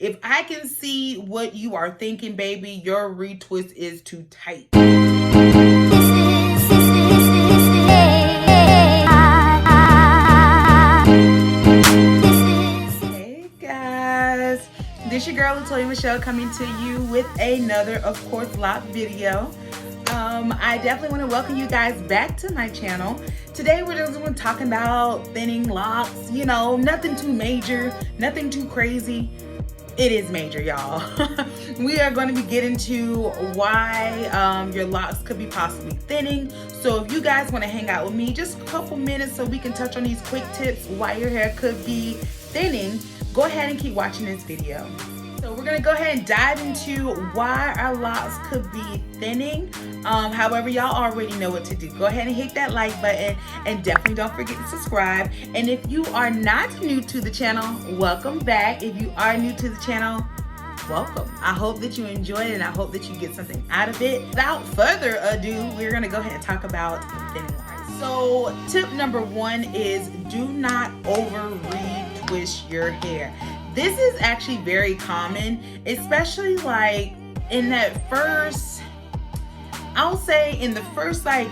If I can see what you are thinking, baby, your retwist is too tight. Hey guys, this your girl Latoya Michelle coming to you with another, of course, lock video. I definitely want to welcome you guys back to my channel. Today we're just going to talk about thinning locks. You know, nothing too major, nothing too crazy. It is major, y'all. We are going to be getting to why your locks could be possibly thinning. So if you guys want to hang out with me just a couple minutes so we can touch on these quick tips why your hair could be thinning, go ahead and keep watching this video. So we're going to go ahead and dive into why our locks could be thinning. However, y'all already know what to do. Go ahead and hit that like button and definitely don't forget to subscribe. And if you are not new to the channel, welcome back. If you are new to the channel, welcome. I hope that you enjoy it and I hope that you get something out of it. Without further ado, we're going to go ahead and talk about thinning locks. So tip number one is do not over-retwist your hair. This is actually very common, especially like in that first, I'll say in the first like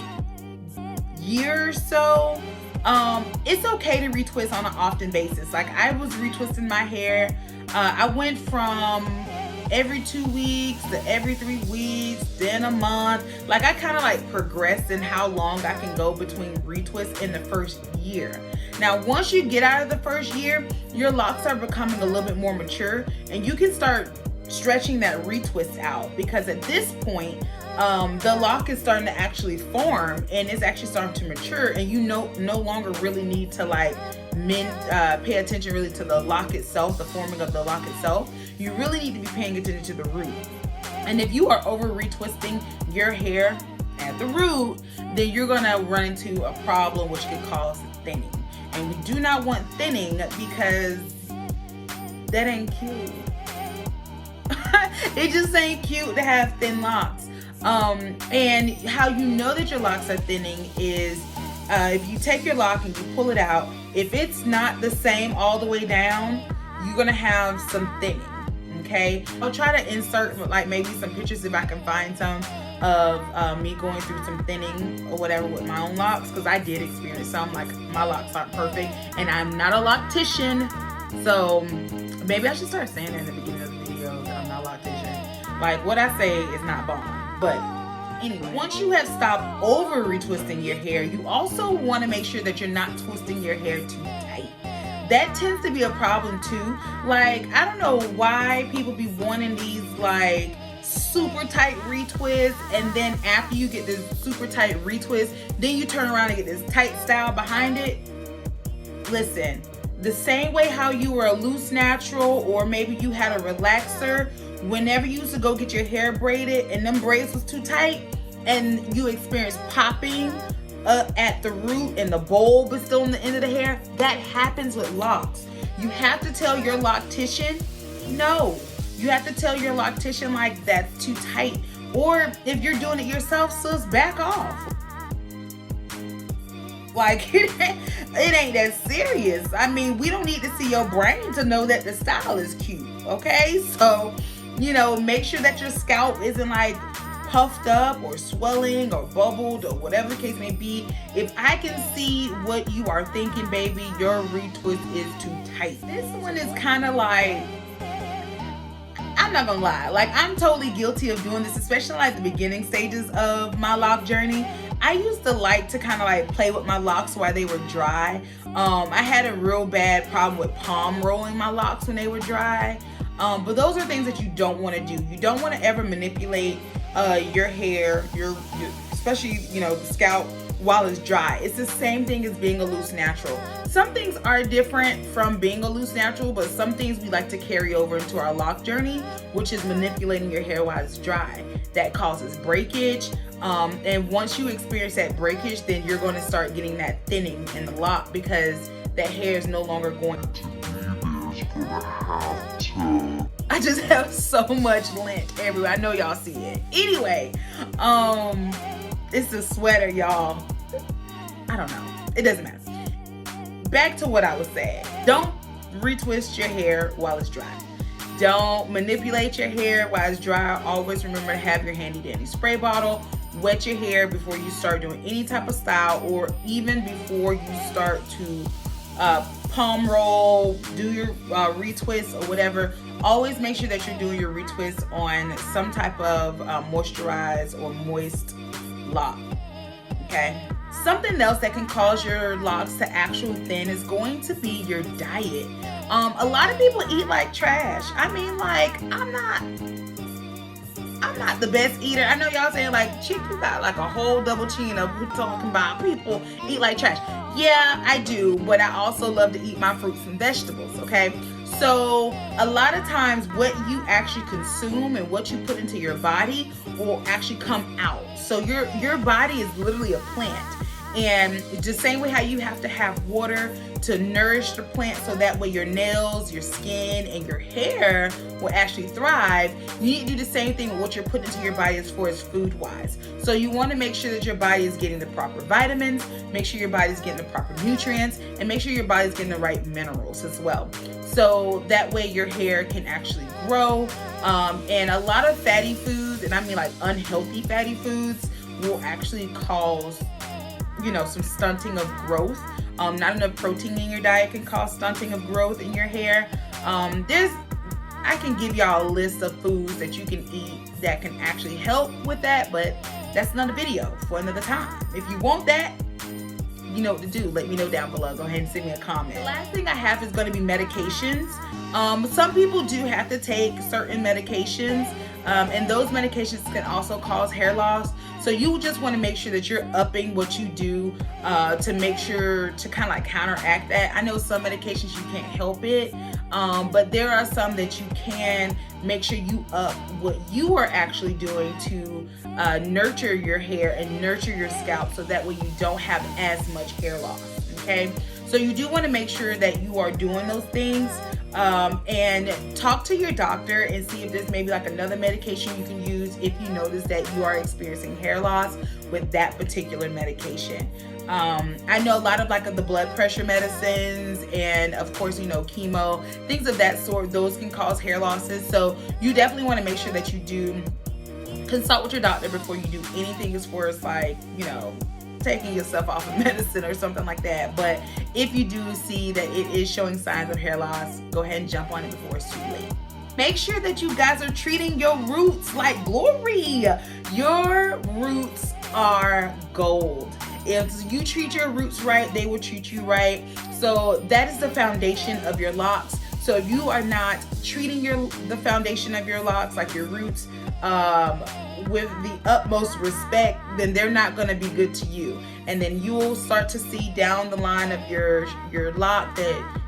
year or so. It's okay to retwist on an often basis. Like I was retwisting my hair. I went from every 2 weeks to every 3 weeks, then a month. Like I kind of like progressed in how long I can go between retwists in the first year. Now, once you get out of the first year, your locks are becoming a little bit more mature and you can start stretching that retwist out, because at this point, the lock is starting to actually form and it's actually starting to mature, and you no longer really need to like pay attention really to the lock itself, the forming of the lock itself. You really need to be paying attention to the root. And if you are over retwisting your hair at the root, then you're gonna run into a problem which could cause thinning. And we do not want thinning because that ain't cute. It just ain't cute to have thin locks. And how you know that your locks are thinning is if you take your lock and you pull it out, if it's not the same all the way down, you're gonna have some thinning. Okay, I'll try to insert like maybe some pictures if I can find some of me going through some thinning or whatever with my own locks, because I did experience some. Like my locks aren't perfect and I'm not a loctician, so maybe I should start saying that in the beginning of the video that I'm not a loctician. Like what I say is not bond. But anyway, once you have stopped over retwisting your hair, you also want to make sure that you're not twisting your hair too tight. That tends to be a problem too. Like I don't know why people be wanting these like super tight retwist, and then after you get this super tight retwist, then you turn around and get this tight style behind it. Listen, the same way how you were a loose natural, or maybe you had a relaxer, whenever you used to go get your hair braided and them braids was too tight and you experienced popping at the root and the bulb is still on the end of the hair, that happens with locks. You have to tell your loctician no. You have to tell your loctician like that's too tight. Or if you're doing it yourself, sis, back off. Like it ain't that serious. I mean, we don't need to see your brain to know that the style is cute, okay? So, you know, make sure that your scalp isn't like puffed up or swelling or bubbled or whatever the case may be. If I can see what you are thinking, baby, your retwist is too tight. This one is kind of like, I'm not gonna lie, like I'm totally guilty of doing this, especially like the beginning stages of my lock journey. I used to like to kind of like play with my locks while they were dry. I had a real bad problem with palm rolling my locks when they were dry. But those are things that you don't want to do. You don't want to ever manipulate your hair, your especially, you know, the scalp while it's dry. It's the same thing as being a loose natural. Some things are different from being a loose natural, but some things we like to carry over into our lock journey, which is manipulating your hair while it's dry. That causes breakage. And once you experience that breakage, then you're going to start getting that thinning in the lock, because that hair is no longer going to I just have so much lint everywhere. I know y'all see it. Anyway, it's a sweater, y'all. I don't know. It doesn't matter. Back to what I was saying. Don't retwist your hair while it's dry. Don't manipulate your hair while it's dry. Always remember to have your handy dandy spray bottle. Wet your hair before you start doing any type of style, or even before you start to palm roll, do your retwist or whatever. Always make sure that you're doing your retwist on some type of moisturized or moist lock. Okay. Something else that can cause your locks to actually thin is going to be your diet. A lot of people eat like trash. I mean, like, I'm not the best eater. I know y'all saying like, chick, you got like a whole double chin of talking about people eat like trash. Yeah, I do, but I also love to eat my fruits and vegetables, okay? So a lot of times what you actually consume and what you put into your body will actually come out. So your body is literally a plant. And the same way how you have to have water to nourish the plant so that way your nails, your skin, and your hair will actually thrive, you need to do the same thing with what you're putting into your body as far as food-wise. So you want to make sure that your body is getting the proper vitamins, make sure your body's getting the proper nutrients, and make sure your body's getting the right minerals as well. So that way your hair can actually grow. And a lot of fatty foods, and I mean like unhealthy fatty foods, will actually cause some stunting of growth. Not enough protein in your diet can cause stunting of growth in your hair. I can give y'all a list of foods that you can eat that can actually help with that, but that's another video for another time. If you want that, you know what to do. Let me know down below. Go ahead and send me a comment. The last thing I have is going to be medications. Some people do have to take certain medications, and those medications can also cause hair loss. So you just want to make sure that you're upping what you do to make sure to kind of like counteract that. I know some medications you can't help it, but there are some that you can make sure you up what you are actually doing to nurture your hair and nurture your scalp, so that way you don't have as much hair loss. Okay, so you do want to make sure that you are doing those things, and talk to your doctor and see if there's maybe like another medication you can use if you notice that you are experiencing hair loss with that particular medication. I know a lot of like the blood pressure medicines, and of course, chemo, things of that sort, those can cause hair losses. So you definitely want to make sure that you do consult with your doctor before you do anything as far as like, taking yourself off of medicine or something like that. But if you do see that it is showing signs of hair loss, go ahead and jump on it before it's too late. Make sure that you guys are treating your roots like glory. Your roots are gold. If you treat your roots right, they will treat you right. So that is the foundation of your locks. So if you are not treating the foundation of your locks, like your roots, with the utmost respect, then they're not going to be good to you. And then you will start to see down the line of your lock that,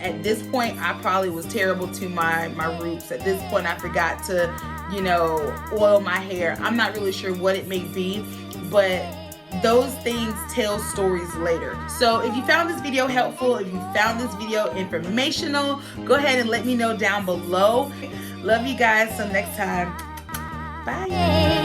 at this point, I probably was terrible to my roots. At this point, I forgot to, oil my hair. I'm not really sure what it may be, but those things tell stories later. So if you found this video helpful, if you found this video informational, go ahead and let me know down below. Love you guys. Till next time. Bye.